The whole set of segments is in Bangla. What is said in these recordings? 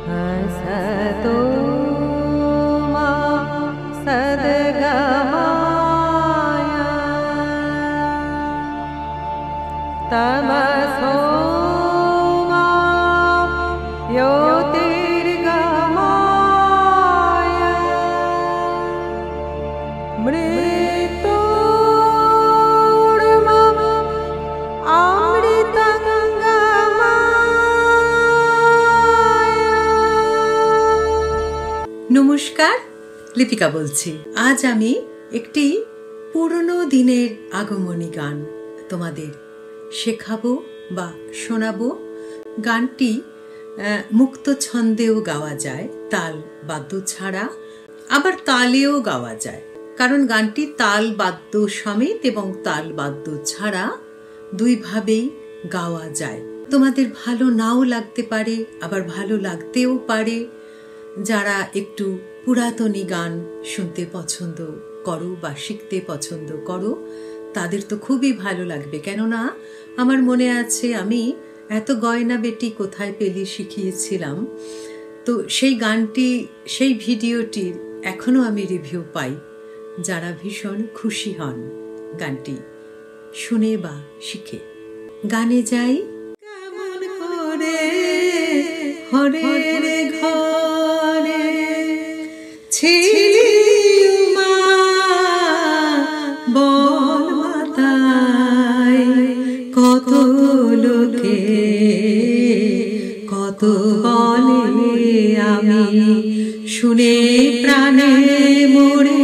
असतो मा सद्गमय तमसो मा ज्योतिर्गमय मृत्योर्मम नमस्कार, लिपिका बोलছি। आज আমি একটি পুরনো দিনের আগমনী গান তোমাদের শেখাবো বা শোনাবো। গানটি মুক্ত ছন্দেও গাওয়া যায়, তাল বাদ্য ছাড়া, আবার তালেও গাওয়া যায়। কারণ গানটি তাল বাদ্য সমেত এবং তাল বাদ্য ছাড়া দুইভাবেই গাওয়া যায়। তোমাদের ভালো নাও লাগতে পারে, আবার ভালো লাগতেও পারে। যারা একটু পুরাতনী গান শুনতে পছন্দ করো বা শিখতে পছন্দ করো, তাদের তো খুবই ভালো লাগবে। কেননা আমার মনে আছে আমি এত গয়না বেটি কোথায় পেলি শিখিয়েছিলাম, তো সেই গানটি, সেই ভিডিওটির এখনো আমি রিভিউ পাই। যারা ভীষণ খুশি হন গানটি শুনে বা শিখে। গানে যাই। কেমন করে হরের ঘরে ছিলি মা, বল মাতায় কত লোকে কত বলে, আমি শুনে প্রাণে মরে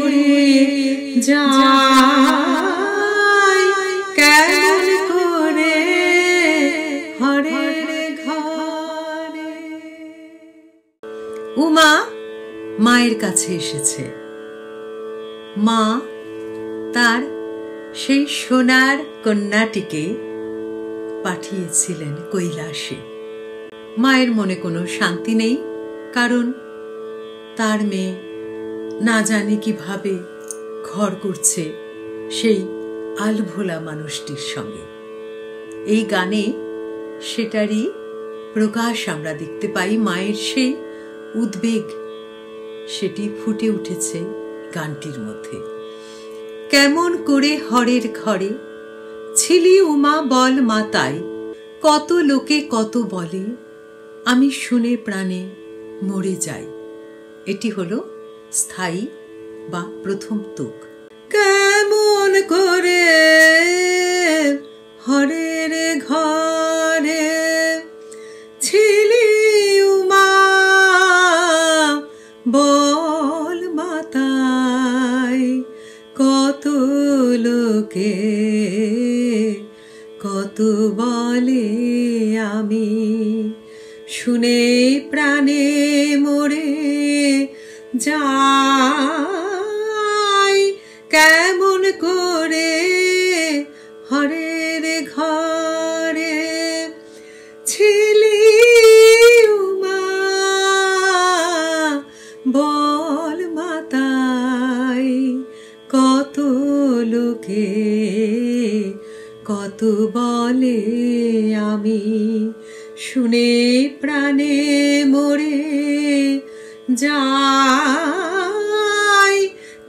যাই। কেমন করে হরের ঘরে। উমা মায়ের কাছে এসেছে। মা তার সেই সোনার কন্যাটিকে পাঠিয়েছিলেন কৈলাসে। মায়ের মনে কোনো শান্তি নেই, কারণ তার মেয়ে না জানি কিভাবে ঘর করছে সেই আলভোলা মানুষটির সঙ্গে। এই গানে সেটারই প্রকাশ আমরা দেখতে পাই। মায়ের সেই উদ্বেগ সেটি ফুটে উঠেছে গানটির মধ্যে। কেমন করে হরের ঘরে ছিলি উমা, বল মাতায় কত লোকে কত বলে, আমি শুনে প্রাণে মরে যাই। এটি হলো স্থায়ী বা প্রথম তুক। কেমন করে হরের ঘরে ছিলি উমা, বল মাতায় কত লোকে কত বলে, আমি শুনে প্রাণে মরে যাই। কেমন করে হরের ঘরে ছিলি উমা, বল মাতায় কত লোকে কত বলে, আমি শুনে প্রাণে মরে যাই।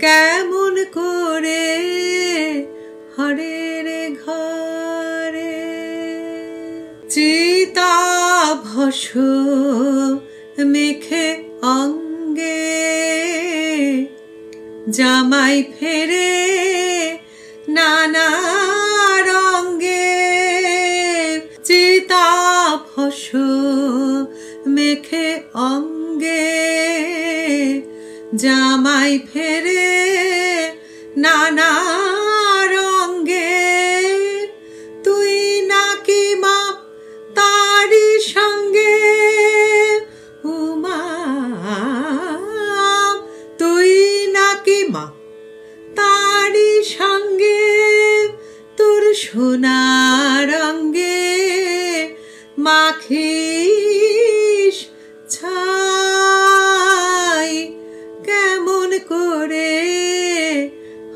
কেমন করে হরের ঘরে চিতা ভস মেখে অঙ্গে জামাই ফেরে নানা রঙ্গে। চিতা ভস মেখে অঙ্গে জামাই ফেরে নানা রঙ্গে। তুই নাকি মা তারি সঙ্গে উমা, তুই নাকি মা তারি সঙ্গে, তোর সোনার রঙ্গে মাখিস ছাই। কেমন করে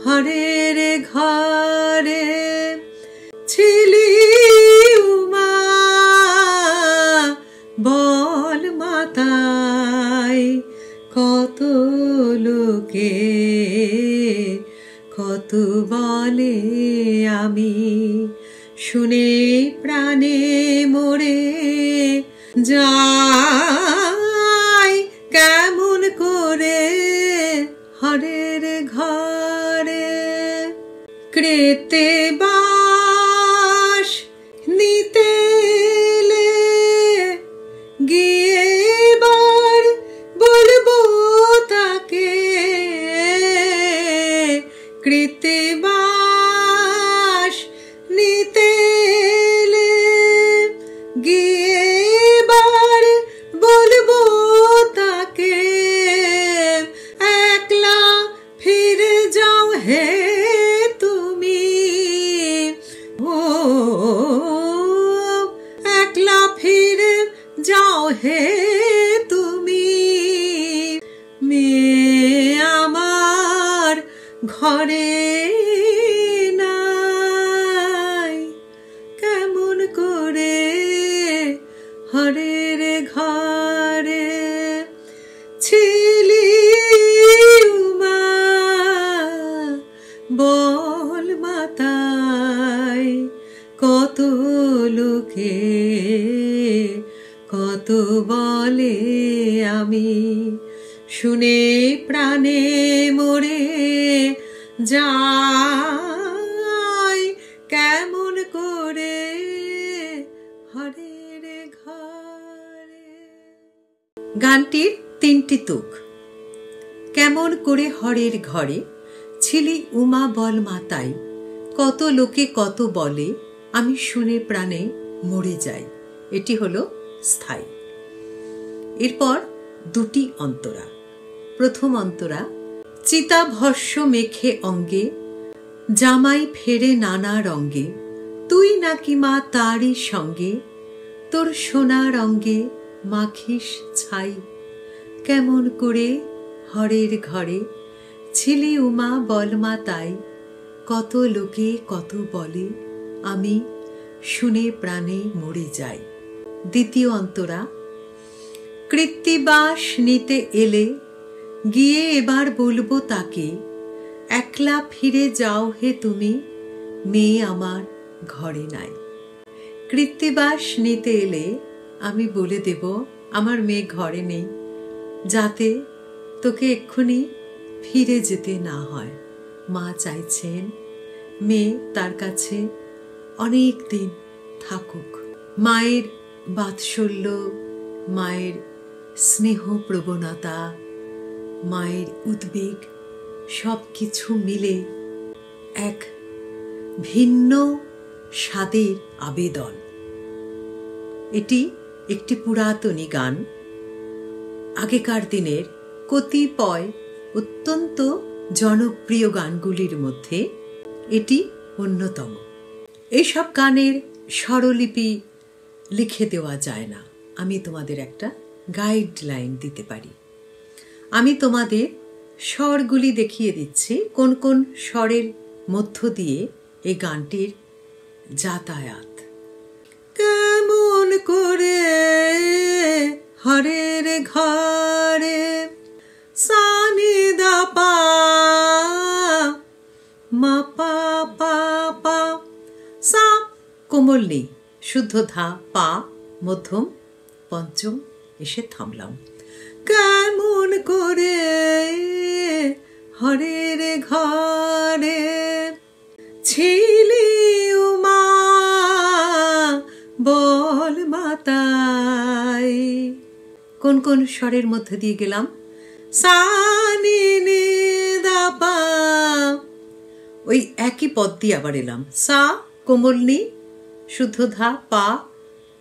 হরের ঘরে ছিলি উমা, বল মাতা কত লোকে কত বলে আমি শুনে প্রাণে মরে যাই কেমন করে হরের ঘরে কৃত্তিবাস নিতে এলে গিয়ে এবার বলবো তাকে কৃত্তিবাস নিতে এলে গিয়ে এবার বলবো তাকে একলা ফিরে যাও হে তুমি ও একলা ফিরে যাও হে তুমি মেয়ে আমার ঘরে নাই কেমন করে হরের ঘরে ছিলি উমা বল মাতাই কত লোকে কত বলে আমি শুনে প্রাণে মরে যাই কেমন করে হরের ঘরে। গানটির তিনটি তুক। কেমন করে হরের ঘরে ছিলি উমা বল মাতাই কত লোকে কত বলে আমি শুনে প্রাণে মরে যাই, এটি হলো স্থায়ী। এরপর দুটি অন্তরা। প্রথম অন্তরা চিতাভস্য মেখে অঙ্গে জামাই ফেরে নানা রঙ্গে তুই নাকি মা তারই সঙ্গে তোর সোনার অঙ্গে মাখিস ছাই কেমন করে হরের ঘরে ছিলি উমা বল মা তাই কত লোকে কত বলে আমি শুনে প্রাণে মরে যাই। দ্বিতীয় অন্তরা কৃত্তিবাস নিতে এলে গিয়ে এবার বলবো তাকে একলা ফিরে যাও হে তুমি মেয়ে আমার ঘরে নাই। কৃত্তিবাস নিতে এলে আমি বলে দেব আমার মেয়ে ঘরে নেই, যাতে তোকে এক্ষুনি ফিরে যেতে না হয়। মা চাইছেন মেয়ে তার কাছে অনেক দিন থাকুক। মায়ের বাৎসল্য, মায়ের স্নেহ প্রবণতা, মায়ের উদ্বেগ সব কিছু মিলে এক ভিন্ন স্বাদের আবেদন। এটি একটি পুরাতনী গান। আগেকার দিনের কতিপয় অত্যন্ত জনপ্রিয় গানগুলির মধ্যে এটি অন্যতম। এইসব গানের স্বরলিপি লিখে দেওয়া যায় না, আমি তোমাদের একটা গাইডলাইন দিতে পারি। আমি তোমাদের স্বরগুলি দেখিয়ে দিচ্ছি, কোন কোন স্বরের মধ্য দিয়ে এই গানটির যাতায়াত। কেমন করে হরের ঘরে সানি দা পা মা পা পা পা সা কোমল নেই, শুদ্ধ ধা পা মধ্যম পঞ্চম এসে থামলাম। কেমন করে হরের ঘরে ছিলি উমা বল মাতাই। কোন কোন স্বরের মধ্যে দিয়ে গেলাম? সা নি নি দা পা, ওই একই পদ দিয়ে আবার এলাম। সা কোমল নি, শুদ্ধ ধা পা,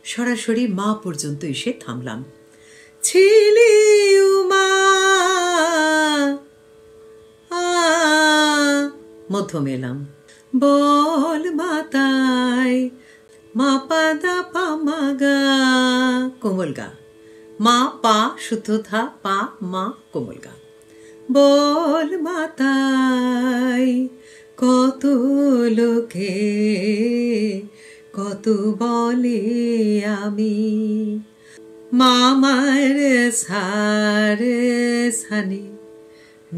সরাসরি মা পর্যন্ত এসে থামলাম। ছিলি উমা মধ্যম এলাম। বল মাতাই মা পা দা পা মা গা, কোমল গা। মা পা শুদ্ধ ধা পা মা কোমল গা। বল মাতাই কত লোকে কত বলে আমি মামার সারে সানি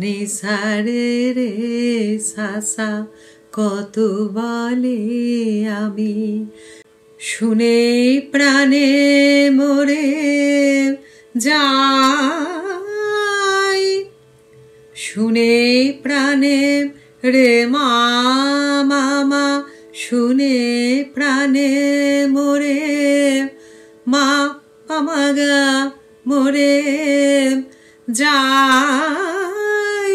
নিসারে রে সাসা কত বলে আমি শুনে প্রাণে মরে যাই শুনে প্রাণে রে মামা শুনে প্রাণে মরে মা আমাগা মরে যাই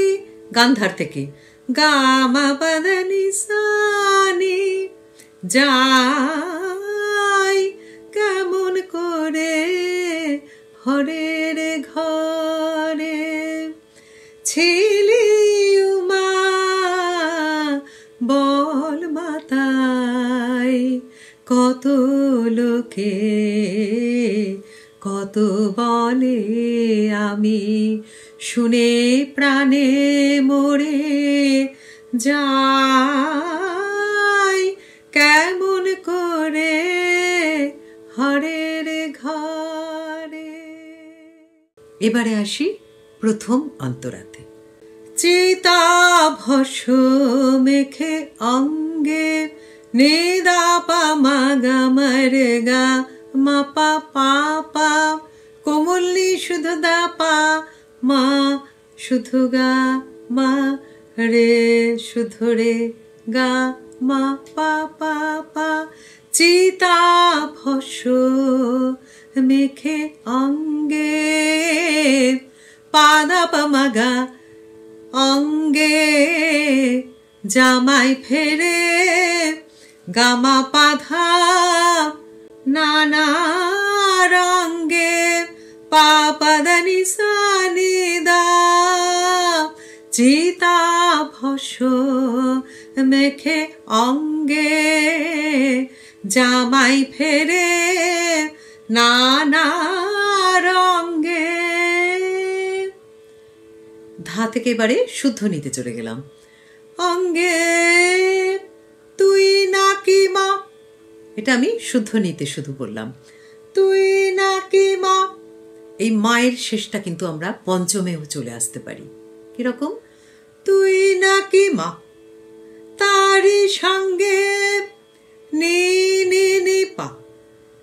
গান্ধার থেকে গামা পাদানি সানি যাই কেমন করে হরের ঘরে ছিলি উমা বল মাতাই কত লোকে কত বলে আমি শুনে প্রাণে মরে যাই কেমন করে হরের ঘরে। এবারে আসি প্রথম অন্তরাতে। চিতা ভস্য মেখে অঙ্গে নিদা পা মা গা মরে গা মা পা পা পা কোমলনি শুধু দা পা মা শুধু গা মা রে শুধু রে গা মা পা পা পা চিতা ভস্য মেখে অঙ্গে পাদা পা মা গা অঙ্গে জামাই ফেরে গামা পাধা নানা রঙ্গে পাপাদানি সানিদা চিতা ভস্য মেখে অঙ্গে জামাই ফেরে নানা রঙ্গে। ধা থেকে এবারে শুদ্ধ নিতে চলে গেলাম। অঙ্গে তুই নাকি মা, এটা আমি শুদ্ধ নিতে শুধু বললাম। তুই নাকি মা, এই মায়ের শেষটা কিন্তু আমরা পঞ্চমেও চলে আসতে পারি। কিরকম? তুই নাকি মা তারি সঙ্গে নি নি নি পা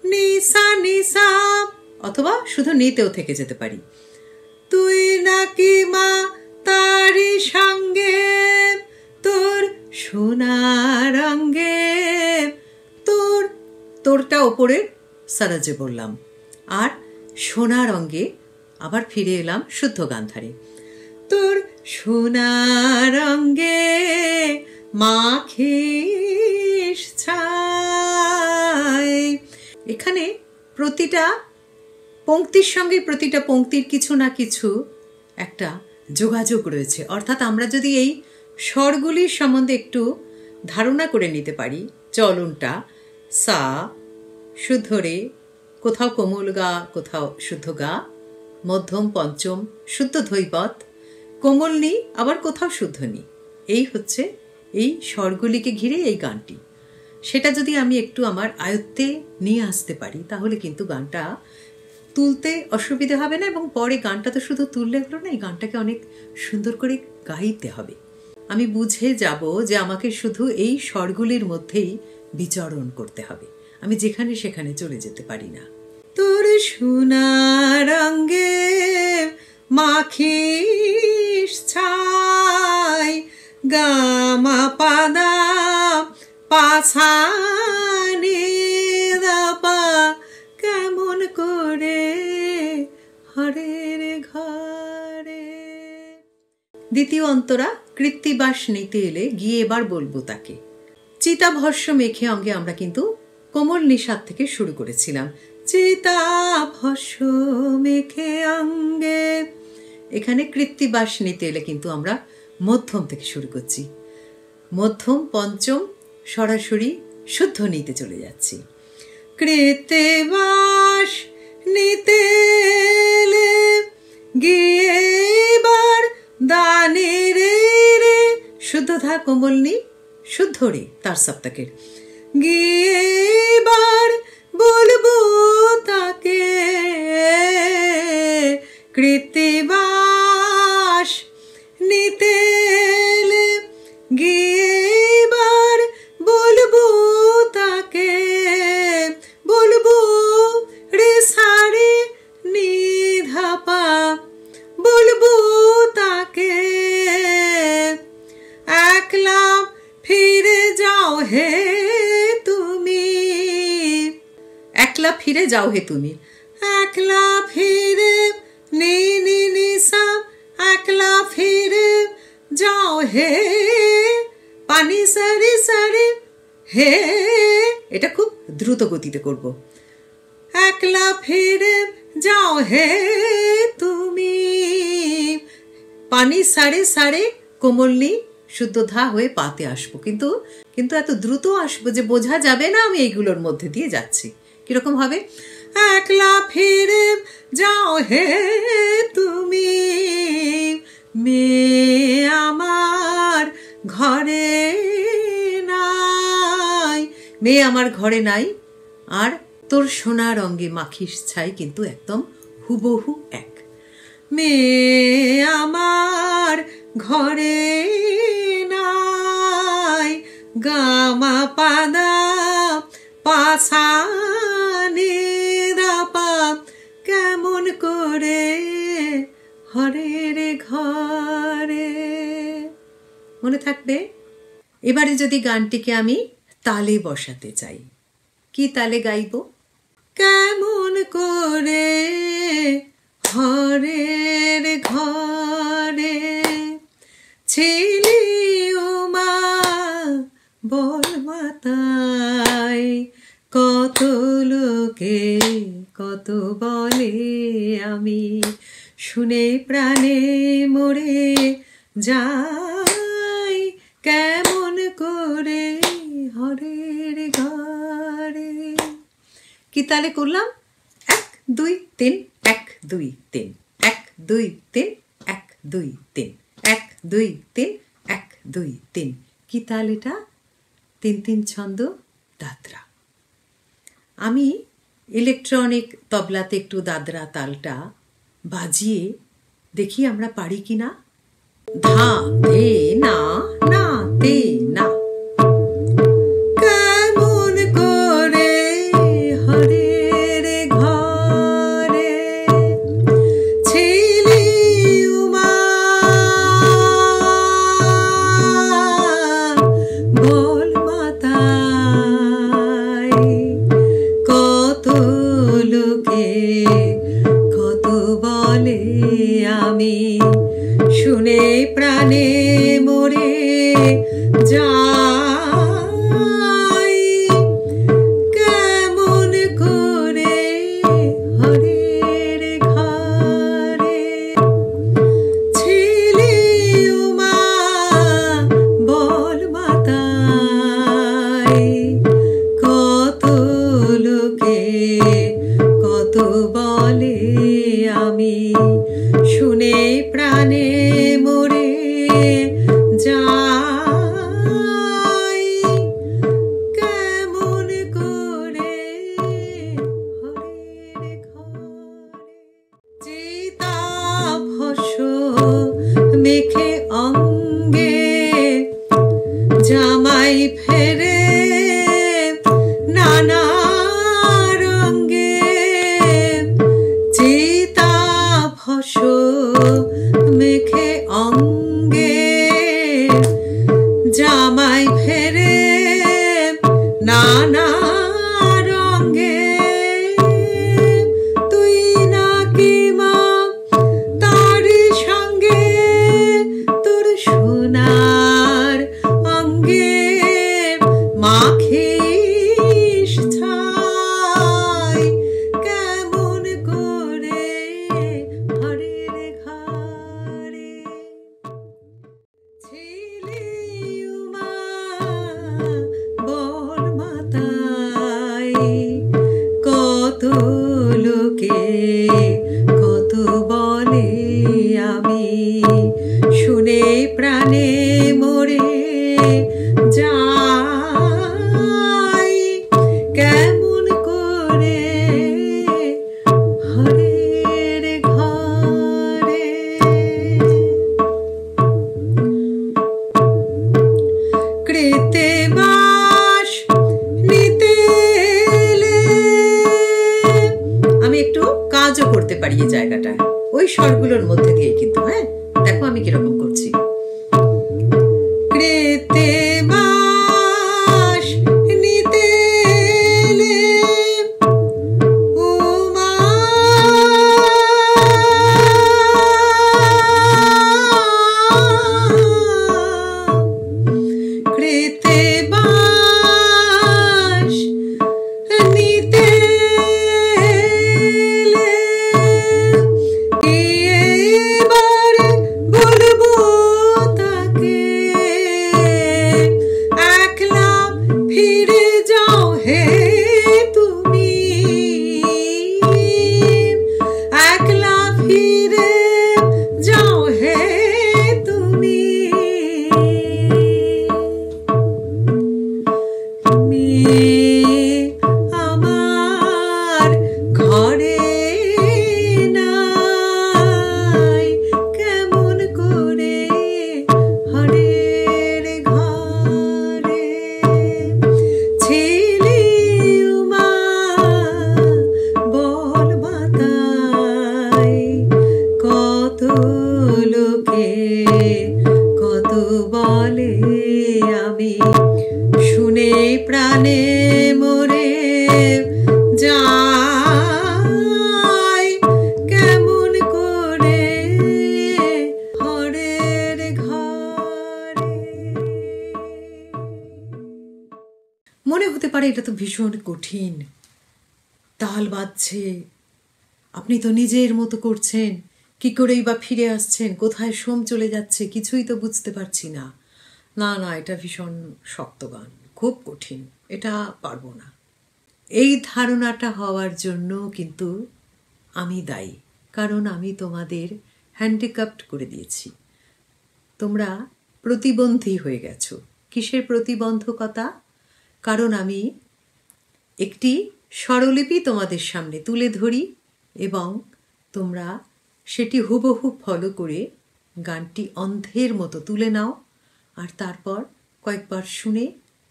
নিসা নিসা, অথবা শুধু নিতেও থেকে যেতে পারি। তুই নাকি মা তারি সঙ্গে তোর সোনার রঙ্গে, তোর তোরটা ওপরে সারাজে বললাম, আর সোনার রঙ্গে আবার ফিরে এলাম শুদ্ধ গান্ধারে। তোর সোনার রঙ্গে মাখিস ছাই। এখানে প্রতিটা পংক্তির সঙ্গে প্রতিটা পংক্তির কিছু না কিছু একটা যোগাযোগ রয়েছে। অর্থাৎ আমরা যদি এই স্বরগুলির সম্বন্ধে একটু ধারণা করে নিতে পারি, চলনটা সা শুদ্ধ রে, কোথাও কোমল গা কোথাও শুদ্ধ গা, মধ্যম পঞ্চম শুদ্ধ ধৈবত, কোমল নি আবার কোথাও শুদ্ধ নি, এই হচ্ছে এই স্বরগুলিকে ঘিরে এই গানটি। সেটা যদি আমি একটু আমার আয়ত্তে নিয়ে আসতে পারি তাহলে কিন্তু গানটা তুলতে অসুবিধা হবে না, এবং পরে গানটা তো শুধু তুললে হলো না, এই গানটাকে অনেক সুন্দর করে গাইতে হবে। আমি বুঝে যাব যে আমাকে শুধু এই স্বরগুলির মধ্যেই বিচরণ করতে হবে, আমি যেখানে সেখানে চলে যেতে পারি না। তোর সোনার রঙ্গে মাখিস ছাই গামা পাদা পাছানি দাপা কেমন করে হরের ঘরে। দ্বিতীয় অন্তরা কৃত্তিবাস নিতে এলে গিয়ে এবার বলবো তাকে। চিতা ভস্য মেখে অঙ্গে আমরা কিন্তু কোমল নিষাদ থেকে শুরু করেছিলাম। চিতা ভস্য মেখে অঙ্গে, এখানে কৃত্তিবাস নিতে এলে কিন্তু আমরা মধ্যম থেকে শুরু করছি। মধ্যম পঞ্চম সরাসরি শুদ্ধ নিতে চলে যাচ্ছি। কৃত্তিবাস নিতে এলে গিয়ে এবার দানে রে রে শুদ্ধ ধা কোমল নি শুদ্ধ রে তার সপ্তাকের। গিয়ে এবার বলবো তাকে কৃত্তিবাস নিতে এলে গিয়ে এবার বলবো তাকে, বলবো রে সারে নিধাপা, বলবো তাকে একলা ফিরে যাও হে তুমি, একলা ফিরে যাও হে তুমি, একলা ফিরে নি নি নি সা, একলা ফিরে যাও হে পানি সারে সারে হে, এটা খুব দ্রুত গতিতে করব। একলা ফিরে যাও হে তুমি, পানি সারে সারে কোমলনি শুদ্ধ ধা হয়ে পাতে আসবো, কিন্তু কিন্তু এত দ্রুত আসবো যে বোঝা যাবে না আমি এইগুলোর মধ্যে দিয়ে যাচ্ছি। কিরকম হবে? একলা ফিরে যাও হে তুমি, মেয়ে আমার ঘরে নাই, মেয়ে আমার ঘরে নাই, আর তোর সোনা রঙে মাখিস ছাই কিন্তু একদম হুবহু এক। মেয়ে আমার ঘরে নাই, গামা পাদা পাশানি দাপা, কেমন করে হরে রে ঘরে। মনে থাকবে? এবারে যদি গানটিকে আমি তালে বসাতে চাই, কি তালে গাইব? কেমন করে হরে রে ঘরে ছিলি উমা বল মাতাই, কত লোকে কত বলে আমি শুনে প্রাণে মরে যাই, কেমন করে হরের ঘরে। কি তালে করলাম? 1 2 3, 1 2 3, 1 2 3, 1 2 3, 1 2 3, 1 2 3। কি তাল এটা? 3-3 ছন্দ, দাদরা। আমি ইলেকট্রনিক তবলাতে একটু দাদরা তালটা বাজিয়ে দেখি আমরা পারি কিনা। ধা ধে না না তে না, কেমন করে হরের ঘরে ছিলি উমা বল মাতাই, কত লোকে কত বলে আমি শুনে প্রাণে মরে যাই, কেমন করে হরের ঘরে ছিলি উমা বল মাতাই, কত লোকে কত বলে আমি শুনে প্রাণে মরে যাই, কেমন করে হরের ঘরে। চিতাভস্য মেখে অঙ্গে জামাই ফেরে নানা রঙ্গে, একটু কাজও করতে পারি এই জায়গাটায়, ওই স্বরগুলোর মধ্যে দিয়ে কিন্তু। হ্যাঁ, দেখো আমি কিরকম করছি। ক্রেতে বাস নিতে এলে উমা, ক্রেতে বাস নিতে এলে এবার বলবো তাকে, একলা ফিরে যাও হে তুমি, একলা ফিরে যাও হে তুমি। মেয়ে আমার ঘরে নাই, কেমন করে হরের ঘরে ছিলি উমা, বল বাতাই কত লোকে কত বলে, আমি শুনে প্রাণে মরে যাই, কেমন করে হরের ঘরে। মনে হতে পারে এটা তো ভীষণ কঠিন, তাল বাজছে, আপনি তো নিজের মতো করছেন, কি করেই বা ফিরে আসছেন, কোথায় সোম চলে যাচ্ছে কিছুই তো বুঝতে পারছি না। না না, এটা ভীষণ শক্ত গান, খুব কঠিন, এটা পারবো না। এই ধারণাটা হওয়ার জন্য কিন্তু আমি দায়ী, কারণ আমি তোমাদের হ্যান্ডিক্যাপ্ট করে দিয়েছি, তোমরা প্রতিবন্ধী হয়ে গেছো। কিসের প্রতিবন্ধকতা? কারণ আমি একটি স্বরলিপি তোমাদের সামনে তুলে ধরি এবং তোমরা সেটি হুবহু ফলো করে গানটি অন্ধের মতো তুলে নাও, আর তারপর কয়েকবার শুনে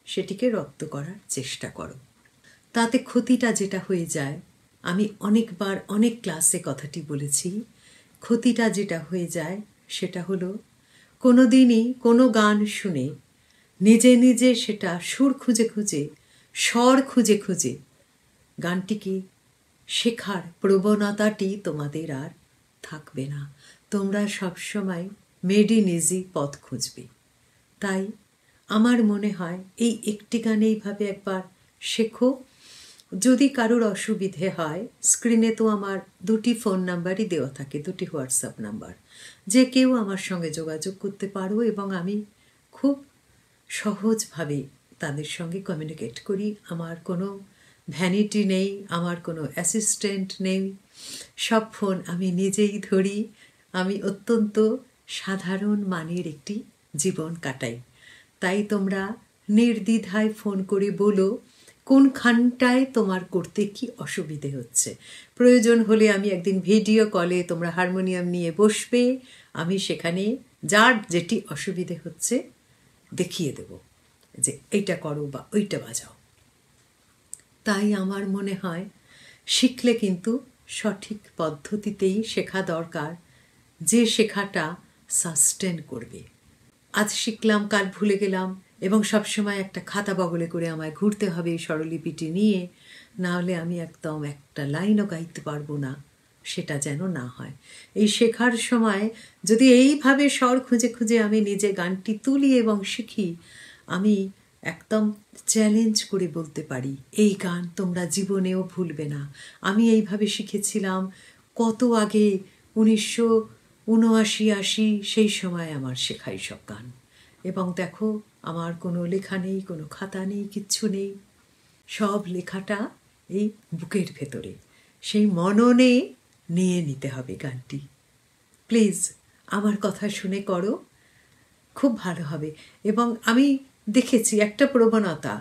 সেটিকে রপ্ত করার চেষ্টা করো। তাতে ক্ষতিটা যেটা হয়ে যায়, আমি অনেকবার অনেক ক্লাসে কথাটি বলেছি, ক্ষতিটা যেটা হয়ে যায় সেটা হলো কোনো দিনই কোনো গান শুনে নিজে নিজে সেটা সুর খুঁজে খুঁজে, স্বর খুঁজে খুঁজে গানটিকে শেখার প্রবণতাটি তোমাদের আর থাকবে না। তোমরা সবসময় মেড ইন ইজি পথ খুঁজবে। তাই আমার মনে হয় এই একটি গান এইভাবে একবার শেখো। যদি কারোর অসুবিধে হয়, স্ক্রিনে তো আমার 2টি ফোন নাম্বারই দেওয়া থাকে, 2টি হোয়াটসঅ্যাপ নাম্বার, যে কেউ আমার সঙ্গে যোগাযোগ করতে পারো এবং আমি খুব সহজভাবে তাদের সঙ্গে কমিউনিকেট করি। আমার কোনো ভ্যানিটি নেই, আমার কোনো অ্যাসিস্ট্যান্ট নেই, সব ফোন আমি নিজেই ধরি। আমি অত্যন্ত সাধারণ মানের একটি জীবন কাটাই। তাই তোমরা নির্দ্বিধায় ফোন করে বলো কোনখানটায় তোমার করতে কি অসুবিধে হচ্ছে। প্রয়োজন হলে আমি একদিন ভিডিও কলে তোমরা হারমোনিয়াম নিয়ে বসবে, আমি সেখানে যার যেটি অসুবিধে হচ্ছে দেখিয়ে দেব যে এইটা করো বা ওইটা বাজাও। তাই আমার মনে হয় শিখলে কিন্তু সঠিক পদ্ধতিতেই শেখা দরকার, যে শেখাটা সাস্টেন করবে। আজ শিখলাম, কাল ভুলে গেলাম এবং সবসময় একটা খাতা বগলে করে আমায় ঘুরতে হবে এই স্বরলিপিটি নিয়ে, না হলে আমি একদম একটা লাইনও গাইতে পারবো না, সেটা যেন না হয়। এই শেখার সময় যদি এইভাবে স্বর খুঁজে খুঁজে আমি নিজে গানটি তুলি এবং শিখি, আমি একদম চ্যালেঞ্জ করে বলতে পারি এই গান তোমরা জীবনেও ভুলবে না। আমি এইভাবে শিখেছিলাম কত আগে, 1979-80 সেই সময় আমার শেখাই সব গান। এবং দেখো আমার কোনো লেখা নেই, কোনো খাতা নেই, কিচ্ছু নেই, সব লেখাটা এই বুকের ভেতরে। সেই মননে নিয়ে নিতে হবে গানটি। প্লিজ আমার কথা শুনে করো, খুব ভালো হবে। এবং আমি দেখেছি একটা প্রবণতা,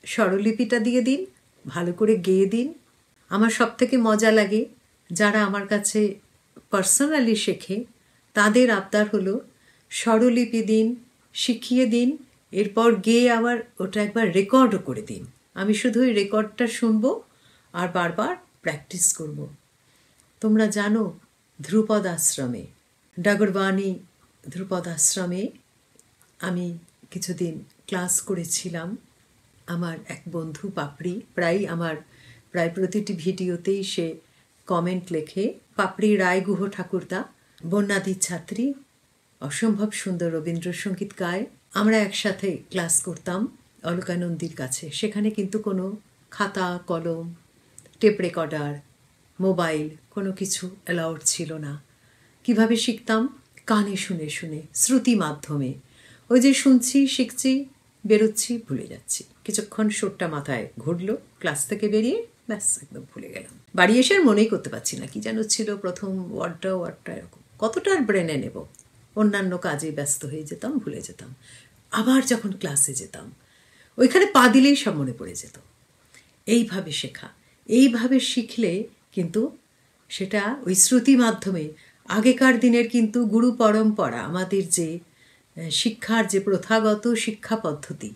স্বরলিপিটা দিয়ে দিন, ভালো করে গেয়ে দিন। আমার সবথেকে মজা লাগে যারা আমার কাছে পার্সোনালি শেখে, তাদের আবদার হলো স্বরলিপি দিন, শিখিয়ে দিন, এরপর গেয়ে আবার ওটা একবার রেকর্ডও করে দিন। আমি শুধু ওই রেকর্ডটা শুনবো আর বারবার প্র্যাকটিস করব। তোমরা জানো ধ্রুপদ আশ্রমে, ডাগরবাণী ধ্রুপদ আশ্রমে আমি কিছুদিন ক্লাস করেছিলাম। আমার এক বন্ধু পাপড়ি প্রায় প্রতিটি ভিডিওতেই সে কমেন্ট লেখে। পাপড়ি রায়গুহ ঠাকুরদা বন্যাদির ছাত্রী, অসম্ভব সুন্দর রবীন্দ্রসঙ্গীত গায়। আমরা একসাথে ক্লাস করতাম অলকানন্দীর কাছে। সেখানে কিন্তু কোনো খাতা কলম, টেপ রেকর্ডার, মোবাইল কোনো কিছু অ্যালাউড ছিল না। কিভাবে শিখতাম? কানে শুনে শুনে, শ্রুতি মাধ্যমে। ওই যে শুনছি, শিখছি, বেরোচ্ছি, ভুলে যাচ্ছি। কিছুক্ষণ সুরটা মাথায় ঘুরলো, ক্লাস থেকে বেরিয়ে ব্যাস একদম ভুলে গেলাম। বাড়ি এসে আর মনেই করতে পারছি না কি যেন ছিল প্রথম ওয়ার্ডটা এরকম। কতটা আর ব্রেনে নেব? অন্যান্য কাজে ব্যস্ত হয়ে যেতাম, ভুলে যেতাম। আবার যখন ক্লাসে যেতাম, ওইখানে পা দিলেই সব মনে পড়ে যেত। এইভাবে শেখা, এইভাবে শিখলে কিন্তু সেটা ওই শ্রুতি মাধ্যমে। আগেকার দিনের কিন্তু গুরু পরম্পরা, আমাদের যে শিক্ষার যে প্রথাগত শিক্ষা পদ্ধতি,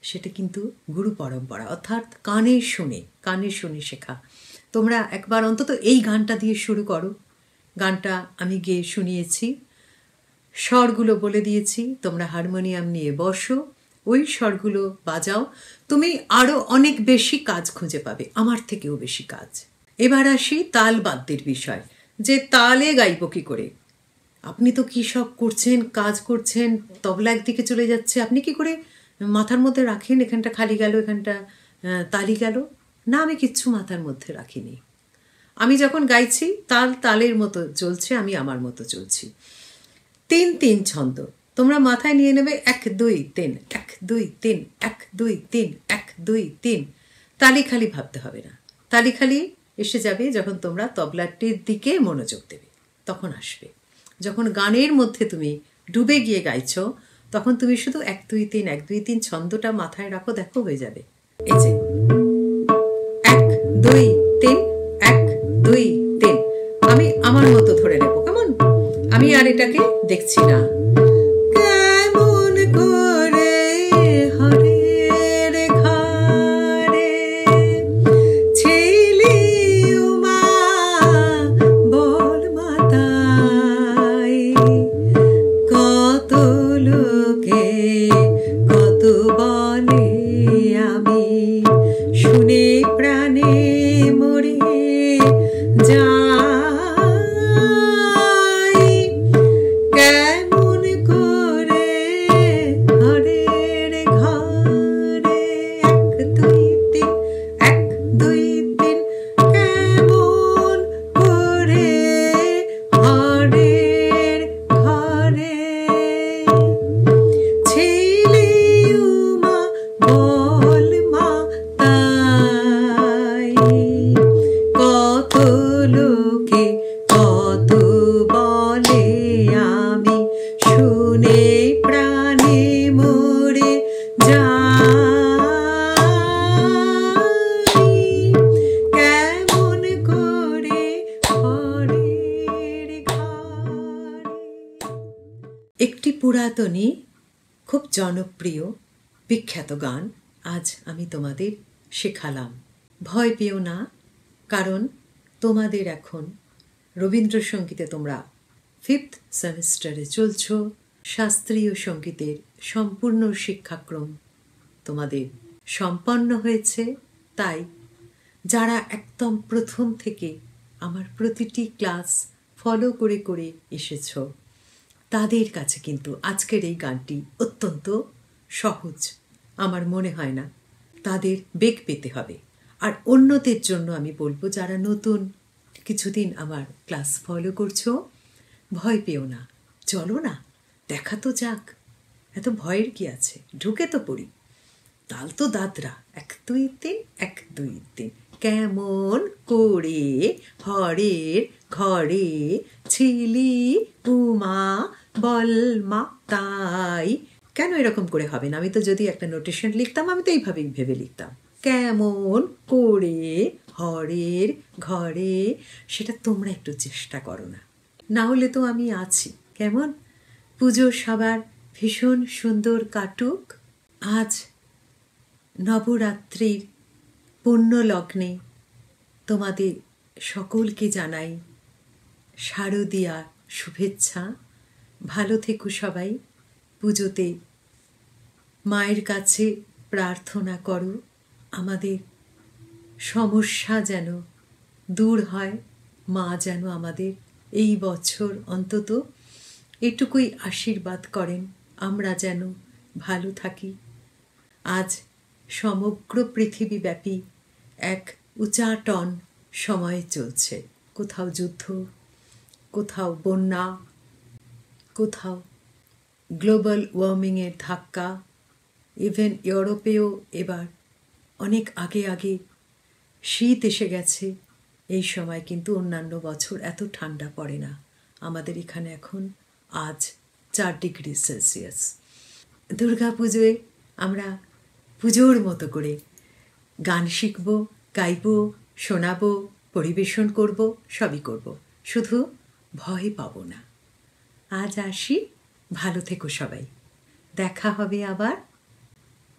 সেটা কিন্তু গুরু পরম্পরা, অর্থাৎ কানে শুনে শেখা। তোমরা একবার অন্তত এই গানটা দিয়ে শুরু করো। গানটা আমি গেয়ে শুনিয়েছি, স্বরগুলো বলে দিয়েছি, তোমরা হারমোনিয়াম নিয়ে বসো, ওই স্বরগুলো বাজাও। তুমি আরও অনেক বেশি কাজ খুঁজে পাবে, আমার থেকেও বেশি কাজ। এবার আসি তাল বাদ্যের বিষয়, যে তালে গাইব কি করে। আপনি তো কী সব করছেন, কাজ করছেন, তবলা একদিকে চলে যাচ্ছে, আপনি কি করে মাথার মধ্যে রাখেন এখানটা খালি গেল, এখানটা তালি গেল? না, আমি কিচ্ছু মাথার মধ্যে রাখিনি। আমি যখন গাইছি তালের মতো চলছে, আমি আমার মতো চলছি। 3-3 ছন্দ তোমরা মাথায় নিয়ে নেবে, 1-2-3, 1-2-3, 1-2-3, 1-2-3। তালি খালি ভাবতে হবে না, তালি খালি এসে যাবে যখন তোমরা তবলাটির দিকে মনোযোগ দেবে, তখন আসবে। যখন গানের মধ্যে তুমি ডুবে গিয়ে গাইছো, তখন তুমি শুধু 1-2-3, 1-2-3 ছন্দটা মাথায় রাখো, দেখো হয়ে যাবে। এই যে 1-2-3, 1-2-3, আমি আমার মতো ধরে নেব। কেমন? আমি আর এটাকে দেখছি না। কেমন করে হরের ঘরে ছিলি উমা বল মাতাই, কত লোকে কত বলে, আমি শুনে প্রাণে মরে যাই। কেমন করে হরের ঘরে 1-2-3, 1-2-3, কেমন করে হরের ঘরে ছিলি উমা বল মাতাই, কত লোকে কত বলে, আমি শুনে প্রাণে মরে যাই। কেমন করে হরের ঘরে। একটি পুরাতনী, খুব জনপ্রিয়, বিখ্যাত গান আজ আমি তোমাদের শেখালাম। ভয় পেও না, কারণ তোমাদের এখন রবীন্দ্রসঙ্গীতে তোমরা 5th সেমিস্টারে চলছ। শাস্ত্রীয় সঙ্গীতের সম্পূর্ণ শিক্ষাক্রম তোমাদের সম্পন্ন হয়েছে। তাই যারা একদম প্রথম থেকে আমার প্রতিটি ক্লাস ফলো করে করে এসেছ, তাদের কাছে কিন্তু আজকের এই গানটি অত্যন্ত সহজ আমার মনে হয় না। তাদের বেগ পেতে হবে। আর অন্যদের জন্য আমি বলবো, যারা নতুন কিছুদিন আমার ক্লাস ফলো করছো, ভয় পেও না, চলো না, দেখা তো যাক, এত ভয়ের কি আছে, ঢুকে তো পড়ি। তাল তো দাদরা, 1-2-3, 1-2-3, কেমন করে হরের ঘরে ছিলি উমা বল মাতাই। কেন এরকম করে হবে না? আমি তো যদি একটা নোটেশন লিখতাম, আমি তো এইভাবেই ভেবে লিখতাম, কেমন করে হরের ঘরে। সেটা তোমরা একটু চেষ্টা করো না, না হলে তো আমি আছি। কেমন? পুজো সবার ভীষণ সুন্দর কাটুক। আজ নবরাত্রির পুণ্য লগ্নে তোমাদের সকলকে জানাই শারদীয়া শুভেচ্ছা। ভালো থেকো সবাই। পুজোতে মায়ের কাছে প্রার্থনা করো আমাদের সমস্যা যেন দূর হয়, মা যেন আমাদের এই বছর অন্তত এটুকুই আশীর্বাদ করেন, আমরা যেন ভালো থাকি। আজ সমগ্র পৃথিবীব্যাপী এক উচাটন সময় চলছে। কোথাও যুদ্ধ, কোথাও বন্যা, কোথাও গ্লোবাল ওয়ার্মিংয়ের ধাক্কা। ইভেন ইউরোপেও এবার অনেক আগে আগে শীত এসে গেছে। এই সময় কিন্তু অন্যান্য বছর এত ঠান্ডা পড়ে না। আমাদের এখানে এখন আজ 4 ডিগ্রি সেলসিয়াস। দুর্গা পুজোয় আমরা পুজোর মতো করে গান শিখব, গাইব, শোনাব, পরিবেশন করব, সবই করব, শুধু ভয় পাবো না। আজ আসি, ভালো থেকো সবাই। দেখা হবে আবার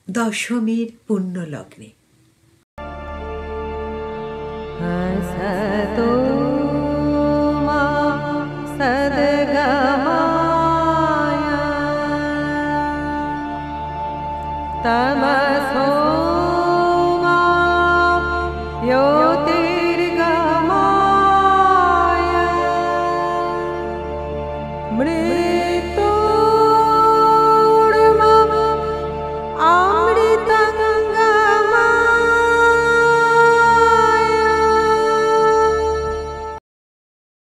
দশমীর পুণ্য লগ্নে। हसतो